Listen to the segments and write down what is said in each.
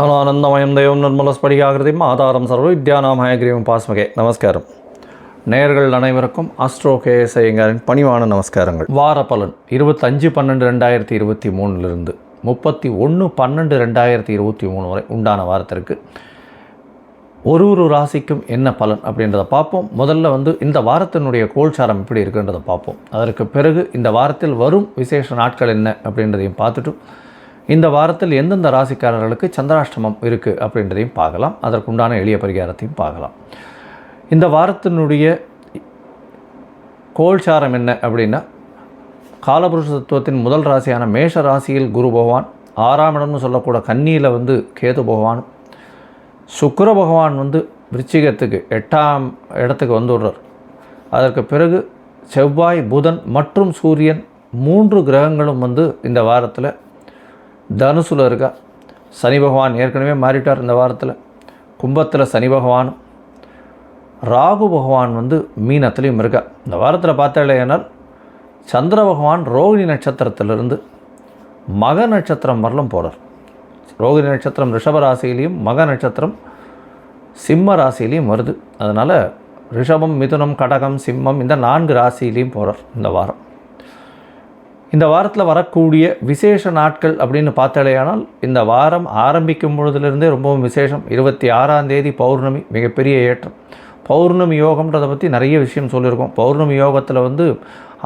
ஞானானந்தமயம் தெய்வம் நிர்மலஸ்படிகாகிருதிம் ஆதாரம் சர்வ வித்யாநாமயகிரியும் பாஸ்மகே. நமஸ்காரம். நேயர்கள் அனைவருக்கும் ஆஸ்ட்ரோ கேஎஸ் ஐயங்காரின் பணிவான நமஸ்காரங்கள். வார பலன் 25/12/2023 31/12/2023 வரை உண்டான வாரத்திற்கு ஒரு ராசிக்கும் என்ன பலன் அப்படின்றத பார்ப்போம். முதல்ல இந்த வாரத்தினுடைய கோல்சாரம் எப்படி இருக்குன்றதை பார்ப்போம். அதற்கு பிறகு இந்த வாரத்தில் வரும் விசேஷ நாட்கள் என்ன அப்படின்றதையும் பார்த்துட்டு இந்த வாரத்தில் எந்தெந்த ராசிக்காரர்களுக்கு சந்திராஷ்டமம் இருக்குது அப்படின்றதையும் பார்க்கலாம். அதற்குண்டான எளிய பரிகாரத்தையும் பார்க்கலாம். இந்த வாரத்தினுடைய கோல்சாரம் என்ன அப்படின்னா, காலபுருஷ தத்துவத்தின் முதல் ராசியான மேஷ ராசியில் குரு பகவான், 6ஆம் இடம்னு சொல்லக்கூட கன்னியில் கேது பகவான், சுக்கிர பகவான் விருச்சிகத்துக்கு 8ஆம் இடத்துக்கு வந்துடுறார். அதற்கு பிறகு செவ்வாய், புதன் மற்றும் சூரியன் 3 கிரகங்களும் இந்த வாரத்தில் தனுசுல இருக்கா. சனி பகவான் ஏற்கனவே மாறிட்டார். இந்த வாரத்தில் கும்பத்தில் சனி பகவானும், ராகு பகவான் மீனத்திலையும் இருக்கா. இந்த வாரத்தில் பார்த்தாலேனால் சந்திர பகவான் ரோகிணி நட்சத்திரத்திலிருந்து மக நட்சத்திரம் வரலும் போகிறார். ரோகிணி நட்சத்திரம் ரிஷப ராசியிலையும் மக நட்சத்திரம் சிம்ம ராசியிலையும் வருது. அதனால் ரிஷபம், மிதுனம், கடகம், சிம்மம் இந்த 4 ராசியிலையும் போகிறார் இந்த வாரம். இந்த வாரத்தில் வரக்கூடிய விசேஷ நாட்கள் அப்படின்னு பார்த்தாலேயானால் இந்த வாரம் ஆரம்பிக்கும் பொழுதுலேருந்தே ரொம்பவும் விசேஷம். 26ஆம் தேதி பௌர்ணமி, மிகப்பெரிய ஏற்றம். பௌர்ணமி யோகம்ன்றதை பற்றி நிறைய விஷயம் சொல்லியிருக்கோம். பௌர்ணமி யோகத்தில்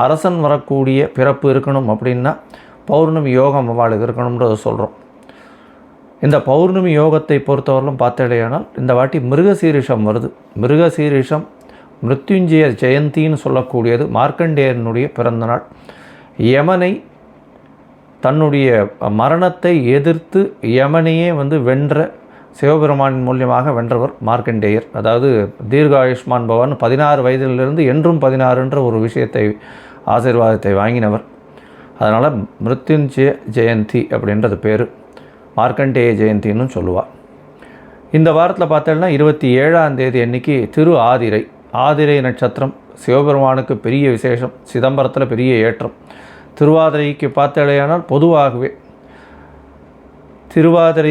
அரசன் வரக்கூடிய பிறப்பு இருக்கணும் அப்படின்னா பௌர்ணமி யோகம் அவளுக்கு இருக்கணுன்றதை சொல்கிறோம். இந்த பௌர்ணமி யோகத்தை பொறுத்தவரையிலும் பார்த்தாலேயானால் இந்த வாட்டி மிருகசீரிஷம் வருது. மிருகசீரிஷம் மிருத்யுஞ்சய ஜெயந்தின்னு சொல்லக்கூடியது. மார்க்கண்டேயனுடைய பிறந்தநாள். யமனை தன்னுடைய மரணத்தை எதிர்த்து யமனையே வென்ற சிவபெருமானின் மூலியமாக வென்றவர் மார்க்கண்டேயர். அதாவது தீர்காயுஷ்மான் பவன் 16 வயதிலிருந்து என்றும் 16 ஒரு விஷயத்தை ஆசீர்வாதத்தை வாங்கினவர். அதனால் மிருத்யுஞ்சய ஜெயந்தி அப்படின்றது பேர். மார்க்கண்டேய ஜெயந்தின்னு சொல்லுவாள். இந்த வாரத்தில் பார்த்தோம்னா 27ஆம் தேதி அன்றைக்கி திரு ஆதிரை. ஆதிரை நட்சத்திரம் சிவபெருமானுக்கு பெரிய விசேஷம். சிதம்பரத்தில் பெரிய ஏற்றம். திருவாதிரைக்கு பார்த்தாலேயானால் பொதுவாகவே திருவாதிரை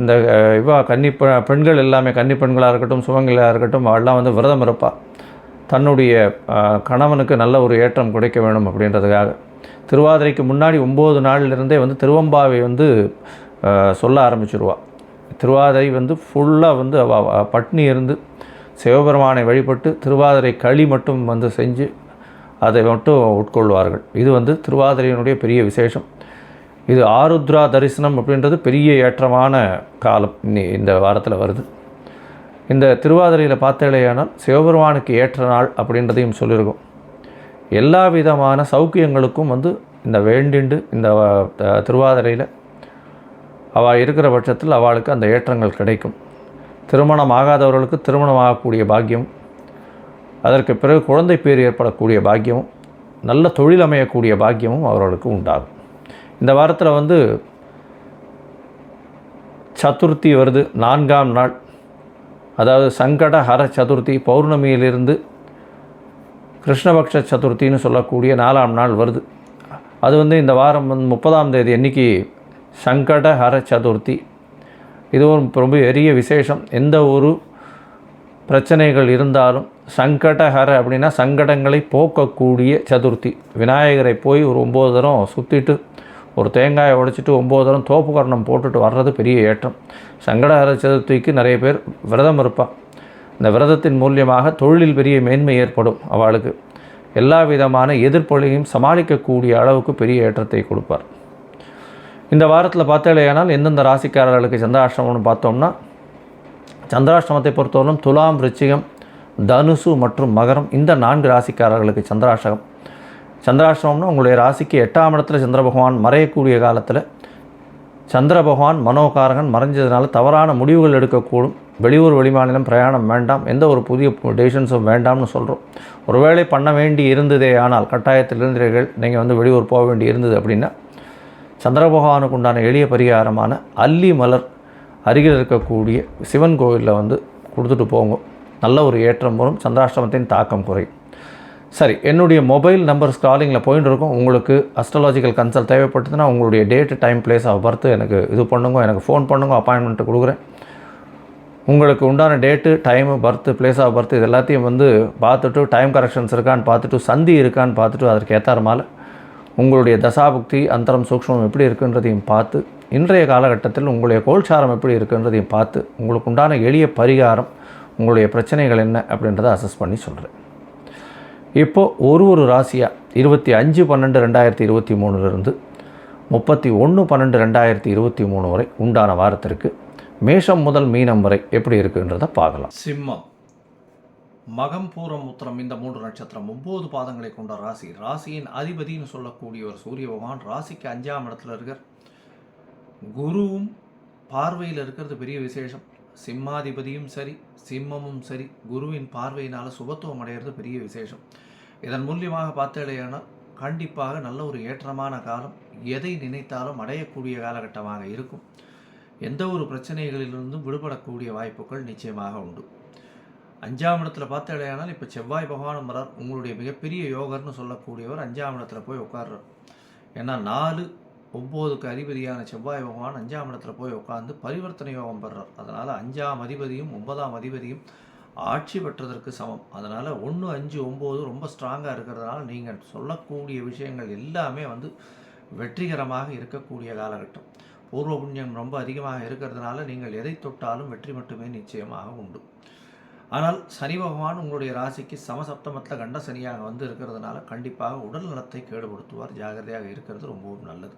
இந்த பெண்கள் எல்லாமே, கன்னி பெண்களாக இருக்கட்டும், சுமங்களாக இருக்கட்டும், அவெல்லாம் விரதம் இருப்பாள். தன்னுடைய கணவனுக்கு நல்ல ஒரு ஏற்றம் கிடைக்க வேணும் அப்படின்றதுக்காக திருவாதிரைக்கு முன்னாடி 9 நாளிலிருந்தே திருவம்பாவை சொல்ல ஆரம்பிச்சிருவாள். திருவாதிரை ஃபுல்லாக பட்னி இருந்து சிவபெருமானை வழிபட்டு திருவாதிரை களி மட்டும் செஞ்சு அதை மட்டும் உட்கொள்வார்கள். இது திருவாதிரையினுடைய பெரிய விசேஷம். இது ஆருத்ரா தரிசனம் அப்படின்றது பெரிய ஏற்றமான காலம் இந்த வாரத்தில் வருது. இந்த திருவாதிரையில் பார்த்தாலேயானால் சிவபெருமானுக்கு ஏற்ற நாள் அப்படின்றதையும் சொல்லியிருக்கோம். எல்லா விதமான சௌக்கியங்களுக்கும் இந்த வேண்டிண்டு இந்த திருவாதிரையில் அவள் இருக்கிற பட்சத்தில் அவளுக்கு அந்த ஏற்றங்கள் கிடைக்கும். திருமணம் ஆகாதவர்களுக்கு திருமணம் ஆகக்கூடிய பாக்கியம், அதற்கு பிறகு குழந்தை பேர் ஏற்படக்கூடிய பாக்கியமும், நல்ல தொழில் அமையக்கூடிய பாக்கியமும் அவர்களுக்கு உண்டாகும். இந்த வாரத்தில் சதுர்த்தி வருது, 4ஆம் நாள். அதாவது சங்கடஹர சதுர்த்தி. பௌர்ணமியிலிருந்து கிருஷ்ணபக்ஷ சதுர்த்தின்னு சொல்லக்கூடிய 4ஆம் நாள் வருது. அது இந்த வாரம் 30ஆம் தேதி அன்றைக்கி சங்கடஹர சதுர்த்தி. இதுவும் ரொம்ப பெரிய விசேஷம். எந்த ஒரு பிரச்சனைகள் இருந்தாலும் சங்கடஹர அப்படின்னா சங்கடங்களை போக்கக்கூடிய சதுர்த்தி. விநாயகரை போய் ஒரு 9 தரம் சுற்றிட்டு ஒரு தேங்காயை உடைச்சிட்டு 9 தரம் தோப்பு கரணம் போட்டுட்டு வர்றது பெரிய ஏற்றம். சங்கடஹர சதுர்த்திக்கு நிறைய பேர் விரதம் இருப்பாள். இந்த விரதத்தின் மூலியமாக தொழிலில் பெரிய மேன்மை ஏற்படும். அவளுக்கு எல்லா விதமான எதிர்ப்பொழியும் சமாளிக்கக்கூடிய அளவுக்கு பெரிய ஏற்றத்தை கொடுப்பார். இந்த வாரத்தில் பார்த்தாலேயானால் எந்தெந்த ராசிக்காரர்களுக்கு சந்திராஷ்டமம்னு பார்த்தோம்னா, சந்திராஷ்டமத்தை பொறுத்தவரைக்கும் துலாம், விருச்சிகம், தனுசு மற்றும் மகரம் இந்த 4 ராசிக்காரர்களுக்கு சந்திராஷ்டகம். சந்திராஷ்டமம்னா உங்களுடைய ராசிக்கு 8ஆம் இடத்துல சந்திர பகவான் மறையக்கூடிய காலத்தில் சந்திர பகவான் மனோகாரகன் மறைஞ்சதுனால தவறான முடிவுகள் எடுக்கக்கூடும். வெளியூர் வெளிமாநிலம் பிரயாணம் வேண்டாம், எந்த ஒரு புதிய டெசிஷன்ஸும் வேண்டாம்னு சொல்கிறோம். ஒருவேளை பண்ண வேண்டி இருந்ததே ஆனால் கட்டாயத்தில் இருந்தீர்கள், நீங்கள் வெளியூர் போக வேண்டி இருந்தது அப்படின்னா சந்திர பகவானுக்கு உண்டான எளிய பரிகாரமான அல்லி மலர் அருகில் இருக்கக்கூடிய சிவன் கோவிலில் கொடுத்துட்டு போங்க. நல்ல ஒரு ஏற்றம் வரும். சந்திராஷ்டமத்தின் தாக்கம் குறையும். சரி, என்னுடைய மொபைல் நம்பர் ஸ்க்ராலிங்கில் போயின்னு இருக்கும். உங்களுக்கு அஸ்ட்ராலாஜிக்கல் கன்சல்ட் தேவைப்பட்டதுன்னா உங்களுடைய date, time, place of birth எனக்கு இது பண்ணுங்க, எனக்கு ஃபோன் பண்ணுங்க, அப்பாயின்மெண்ட்டு கொடுக்குறேன். உங்களுக்கு உண்டான date, time, birth, place of birth இது எல்லாத்தையும் வந்து பார்த்துட்டு, டைம் கரெக்ஷன்ஸ் இருக்கான்னு பார்த்துட்டு, சந்தி இருக்கான்னு பார்த்துட்டு, அதற்கு ஏற்றார் உங்களுடைய தசாபுக்தி, அந்தரம், சூக்ஷ்மம் எப்படி இருக்குன்றதையும் பார்த்து, இன்றைய காலகட்டத்தில் உங்களுடைய கோல்சாரம் எப்படி இருக்குன்றதையும் பார்த்து, உங்களுக்கு உண்டான எளிய பரிகாரம், உங்களுடைய பிரச்சனைகள் என்ன அப்படின்றத அசஸ் பண்ணி சொல்கிறேன். இப்போது ஒரு ராசியாக 25/12/2023 31/12/2023 வரை உண்டான வாரத்திற்கு மேஷம் முதல் மீனம் வரை எப்படி இருக்குன்றதை பார்க்கலாம். சிம்மம், மகம், பூரம், உத்திரம் இந்த 3 நட்சத்திரம் 9 பாதங்களை கொண்ட ராசி. ராசியின் அதிபதினு சொல்லக்கூடிய ஒரு சூரிய பகவான் ராசிக்கு 5ஆம் இடத்துல இருக்கார். குருவும் பார்வையில் இருக்கிறது பெரிய விசேஷம். சிம்மாதிபதியும் சரி, சிம்மமும் சரி, குருவின் பார்வையினால் சுபத்துவம் அடைகிறது பெரிய விசேஷம். இதன் மூலியமாக பார்த்தேனால் கண்டிப்பாக நல்ல ஒரு ஏற்றமான காலம், எதை நினைத்தாலும் அடையக்கூடிய காலகட்டமாக இருக்கும். எந்த ஒரு பிரச்சனைகளிலிருந்தும் விடுபடக்கூடிய வாய்ப்புகள் நிச்சயமாக உண்டு. 5ஆம் இடத்துல பார்த்தேனால் இப்போ செவ்வாய் பகவானும் வரார். உங்களுடைய மிகப்பெரிய யோகர்னு சொல்லக்கூடியவர் 5ஆம் இடத்துல போய் உட்கார்றார். ஏன்னா 4-9க்கு அதிபதியான செவ்வாய் பகவான் 5ஆம் இடத்துல போய் உட்கார்ந்து பரிவர்த்தனை யோகம் பெறார். அதனால் 5ஆம் அதிபதியும் 9ஆம் அதிபதியும் ஆட்சி பெற்றதற்கு சமம். அதனால் 1, 5, 9 ரொம்ப ஸ்ட்ராங்காக இருக்கிறதுனால நீங்கள் சொல்லக்கூடிய விஷயங்கள் எல்லாமே வந்து வெற்றிகரமாக இருக்கக்கூடிய காலகட்டம். பூர்வ புண்ணியம் ரொம்ப அதிகமாக இருக்கிறதுனால நீங்கள் எதை தொட்டாலும் வெற்றி மட்டுமே நிச்சயமாக உண்டு. ஆனால் சனி பகவான் உங்களுடைய ராசிக்கு சமசப்தமத்தில் கண்ட சனியாக வந்து இருக்கிறதுனால கண்டிப்பாக உடல் நலத்தை கேடுபடுத்துவார். ஜாகிரதையாக இருக்கிறது ரொம்பவும் நல்லது.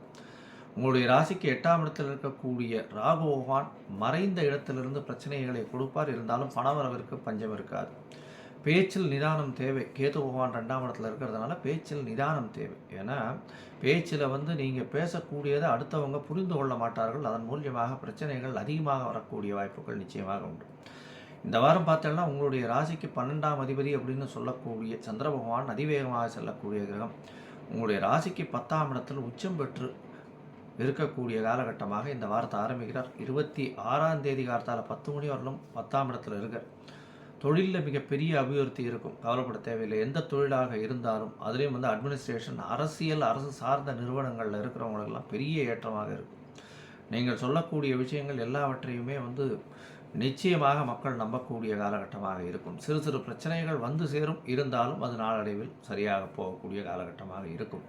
உங்களுடைய ராசிக்கு 8ஆம் இடத்தில் இருக்கக்கூடிய ராகு பகவான் மறைந்த இடத்திலிருந்து பிரச்சனைகளை கொடுப்பார். இருந்தாலும் பணவரவிற்கு பஞ்சம் இருக்காது. பேச்சில் நிதானம் தேவை. கேது பகவான் 2ஆம் இடத்துல இருக்கிறதுனால பேச்சில் நிதானம் தேவை. ஏன்னா பேச்சில் வந்து நீங்கள் பேசக்கூடியதை அடுத்தவங்க புரிந்து கொள்ள மாட்டார்கள். அதன் மூலியமாக பிரச்சனைகள் அதிகமாக வரக்கூடிய வாய்ப்புகள் நிச்சயமாக உண்டு. இந்த வாரம் பார்த்தோம்னா உங்களுடைய ராசிக்கு 12ஆம் அதிபதி அப்படின்னு சொல்லக்கூடிய சந்திர பகவான் அதிவேகமாக செல்லக்கூடிய கிரகம் உங்களுடைய ராசிக்கு 10ஆம் இடத்தில் உச்சம் பெற்று இருக்கக்கூடிய காலகட்டமாக இந்த வாரத்தை ஆரம்பிக்கிறார். 26ஆம் தேதி காலத்தால் 10 மணி வரலும் 10ஆம் இடத்துல இருக்க தொழிலில் மிகப்பெரிய அபிவிருத்தி இருக்கும். கவலைப்பட தேவையில்லை. எந்த தொழிலாக இருந்தாலும் அதுலேயும் வந்து அட்மினிஸ்ட்ரேஷன், அரசியல், அரசு சார்ந்த நிறுவனங்களில் இருக்கிறவங்களுக்கெல்லாம் பெரிய ஏற்றமாக இருக்கும். நீங்கள் சொல்லக்கூடிய விஷயங்கள் எல்லாவற்றையுமே வந்து நிச்சயமாக மக்கள் நம்பக்கூடிய காலகட்டமாக இருக்கும். சிறு சிறு பிரச்சனைகள் வந்து சேரும். இருந்தாலும் அது நாளடைவில் சரியாக போகக்கூடிய காலகட்டமாக இருக்கும்.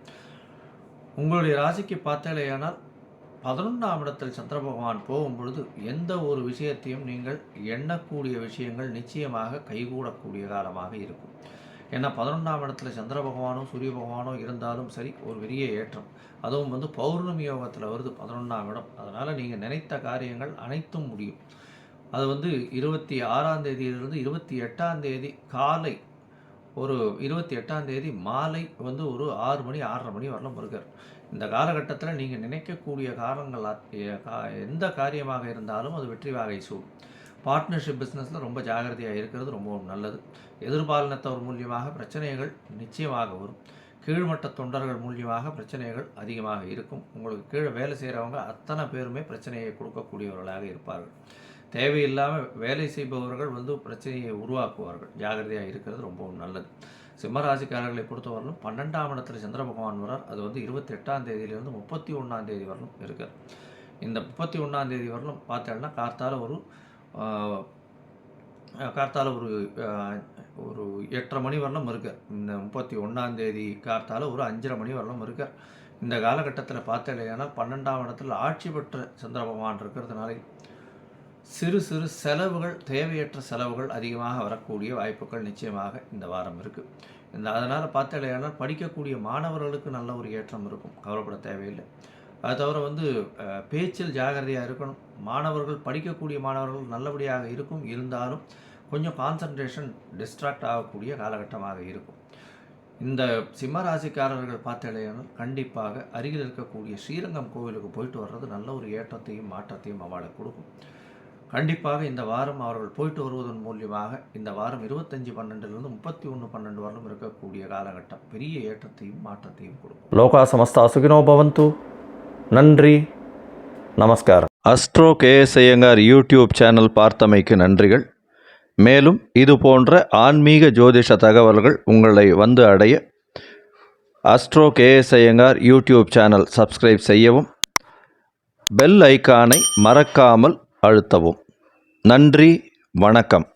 உங்களுடைய ராசிக்கு பார்த்தேனால் 11ஆம் இடத்தில் சந்திர பகவான் போகும்பொழுது எந்த ஒரு விஷயத்தையும் நீங்கள் எண்ணக்கூடிய விஷயங்கள் நிச்சயமாக கைகூடக்கூடிய காலமாக இருக்கும். ஏன்னா 11ஆம் இடத்துல சந்திர பகவானோ சூரிய பகவானோ இருந்தாலும் சரி ஒரு பெரிய ஏற்றம். அதுவும் வந்து பௌர்ணமி யோகத்தில் வருது 11ஆம் இடம். அதனால் நீங்கள் நினைத்த காரியங்கள் அனைத்தும் முடியும். அது வந்து 26ஆம் தேதியிலிருந்து 28ஆம் தேதி காலை ஒரு 28ஆம் தேதி மாலை வந்து ஒரு 6 மணி 6:30 மணி வரலாம் இருக்கார். இந்த காலகட்டத்தில் நீங்கள் நினைக்கக்கூடிய காரணங்கள் எந்த காரியமாக இருந்தாலும் அது வெற்றி வாகை சூடும். பார்ட்னர்ஷிப் பிஸ்னஸில் ரொம்ப ஜாகிரதையாக இருக்கிறது ரொம்பவும் நல்லது. எதிர்பாலினத்தவர் மூலியமாக பிரச்சனைகள் நிச்சயமாக வரும். கீழ்மட்ட தொண்டர்கள் மூலியமாக பிரச்சனைகள் அதிகமாக இருக்கும். உங்களுக்கு கீழே வேலை செய்கிறவங்க அத்தனை பேருமே பிரச்சனையை கொடுக்கக்கூடியவர்களாக இருப்பார்கள். தேவையில்லாமல் வேலை செய்பவர்கள் வந்து பிரச்சனையை உருவாக்குவார்கள். ஜாகிரதையாக இருக்கிறது ரொம்பவும் நல்லது. சிம்மராசிக்காரர்களை பொறுத்தவரையிலும் 12ஆம் இடத்துல சந்திர பகவான் வரார். அது வந்து 28ஆம் தேதியிலிருந்து 31ஆம் தேதி வரலும் இருக்கார். இந்த 31ஆம் தேதி வரலும் பார்த்தோம்னா கார்த்தால ஒரு 8:30 மணி வரலும் இருக்கார். இந்த 31ஆம் தேதி கார்த்தால ஒரு 5:30 மணி வரலும் இருக்கார். இந்த காலகட்டத்தில் பார்த்தேன்னா 12ஆம் இடத்துல ஆட்சி பெற்ற சந்திர பகவான் இருக்கிறதுனால சிறு சிறு செலவுகள், தேவையற்ற செலவுகள் அதிகமாக வரக்கூடிய வாய்ப்புகள் நிச்சயமாக இந்த வாரம் இருக்குது. அதனால் பார்த்தேன்னா படிக்கக்கூடிய மாணவர்களுக்கு நல்ல ஒரு ஏற்றம் இருக்கும். கவலைப்பட தேவையில்லை. அது தவிர வந்து பேச்சில் ஜாகிரதையாக இருக்கணும். மாணவர்கள் படிக்கக்கூடிய மாணவர்கள் நல்லபடியாக இருக்கும். இருந்தாலும் கொஞ்சம் கான்சன்ட்ரேஷன் டிஸ்ட்ராக்ட் ஆகக்கூடிய காலகட்டமாக இருக்கும். இந்த சிம்மராசிக்காரர்கள் பார்த்தேன்னா கண்டிப்பாக அருகில் இருக்கக்கூடிய ஸ்ரீரங்கம் கோவிலுக்கு போயிட்டு வர்றது நல்ல ஒரு ஏற்றத்தையும் மாற்றத்தையும் அவளுக்கு கொடுக்கும். கண்டிப்பாக இந்த வாரம் அவர்கள் போயிட்டு வருவதன் மூலியமாக இந்த வாரம் 25/12 31/12 வரலும் இருக்கக்கூடிய காலகட்டம் பெரிய ஏற்றத்தையும் மாற்றத்தையும் கொடுக்கும். லோகா சமஸ்தா சுகினோ பவந்து. நன்றி, நமஸ்காரம். Astro KS Iyengar YouTube channel பார்த்தமைக்கு நன்றிகள். மேலும் இது போன்ற ஆன்மீக ஜோதிஷ தகவல்கள் உங்களை வந்து அடைய astro KS Iyengar YouTube channel subscribe செய்யவும், பெல் ஐக்கானை மறக்காமல் அழுத்தவும். நன்றி, வணக்கம்.